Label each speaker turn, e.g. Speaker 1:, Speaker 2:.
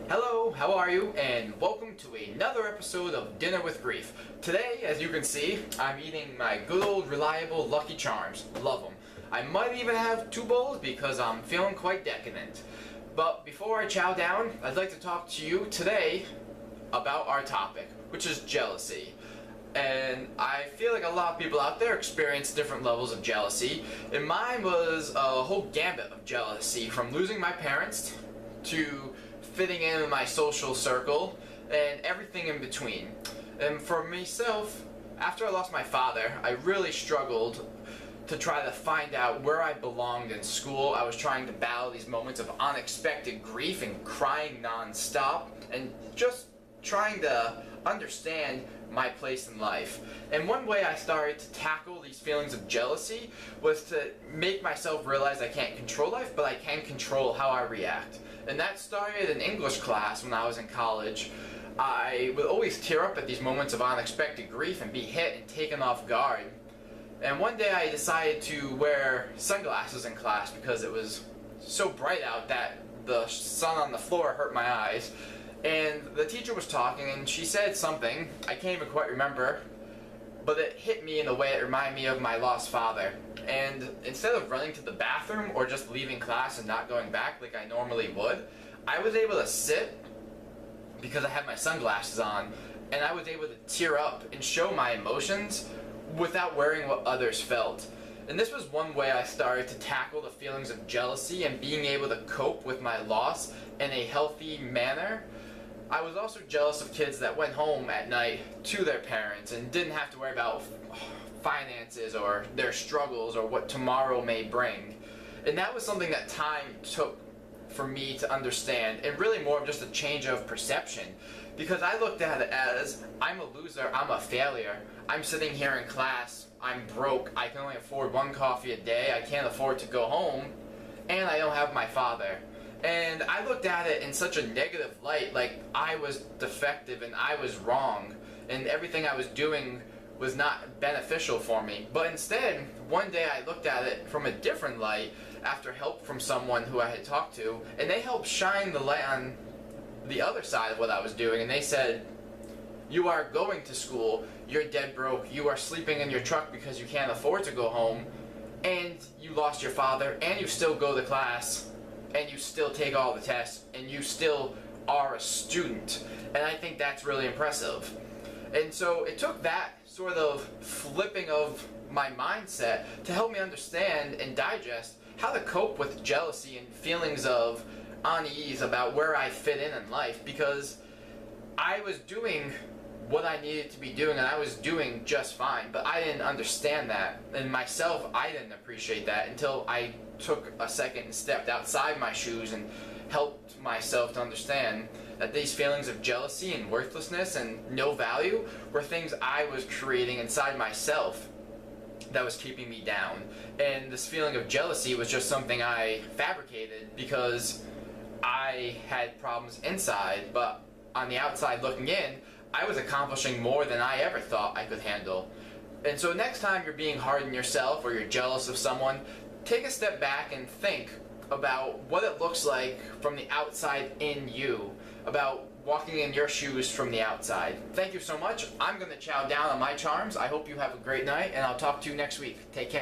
Speaker 1: Hello, how are you? And welcome to another episode of Dinner with Grief. Today, as you can see, I'm eating my good old reliable Lucky Charms. Love them. I might even have 2 bowls because I'm feeling quite decadent. But before I chow down, I'd like to talk to you today about our topic, which is jealousy. And I feel like a lot of people out there experience different levels of jealousy. And mine was a whole gambit of jealousy, from losing my parents to fitting in my social circle and everything in between. And for myself, after I lost my father, I really struggled to try to find out where I belonged in school. I was trying to battle these moments of unexpected grief and crying non-stop and just trying to understand my place in life. And one way I started to tackle these feelings of jealousy was to make myself realize I can't control life, but I can control how I react. And that started in English class when I was in college. I would always tear up at these moments of unexpected grief and be hit and taken off guard. And one day I decided to wear sunglasses in class because it was so bright out that the sun on the floor hurt my eyes. And the teacher was talking and she said something, I can't even quite remember, but it hit me in a way that reminded me of my lost father. And instead of running to the bathroom or just leaving class and not going back like I normally would, I was able to sit because I had my sunglasses on, and I was able to tear up and show my emotions without worrying what others felt. And this was one way I started to tackle the feelings of jealousy and being able to cope with my loss in a healthy manner. I was also jealous of kids that went home at night to their parents and didn't have to worry about finances or their struggles or what tomorrow may bring. And that was something that time took for me to understand, and really more of just a change of perception, because I looked at it as, I'm a loser, I'm a failure, I'm sitting here in class, I'm broke, I can only afford 1 coffee a day, I can't afford to go home, and I don't have my father. And I looked at it in such a negative light, like I was defective and I was wrong, and everything I was doing was not beneficial for me. But instead, one day I looked at it from a different light after help from someone who I had talked to, and they helped shine the light on the other side of what I was doing, and they said, you are going to school, you're dead broke, you are sleeping in your truck because you can't afford to go home, and you lost your father, and you still go to class, and you still take all the tests, and you still are a student. And I think that's really impressive. And so it took that sort of flipping of my mindset to help me understand and digest how to cope with jealousy and feelings of unease about where I fit in life, because I was doing what I needed to be doing and I was doing just fine, but I didn't understand that. And myself, I didn't appreciate that until I took a second and stepped outside my shoes and helped myself to understand that these feelings of jealousy and worthlessness and no value were things I was creating inside myself that was keeping me down. And this feeling of jealousy was just something I fabricated because I had problems inside, but on the outside looking in, I was accomplishing more than I ever thought I could handle. And so next time you're being hard on yourself or you're jealous of someone, take a step back and think about what it looks like from the outside in you, about walking in your shoes from the outside. Thank you so much. I'm going to chow down on my charms. I hope you have a great night, and I'll talk to you next week. Take care.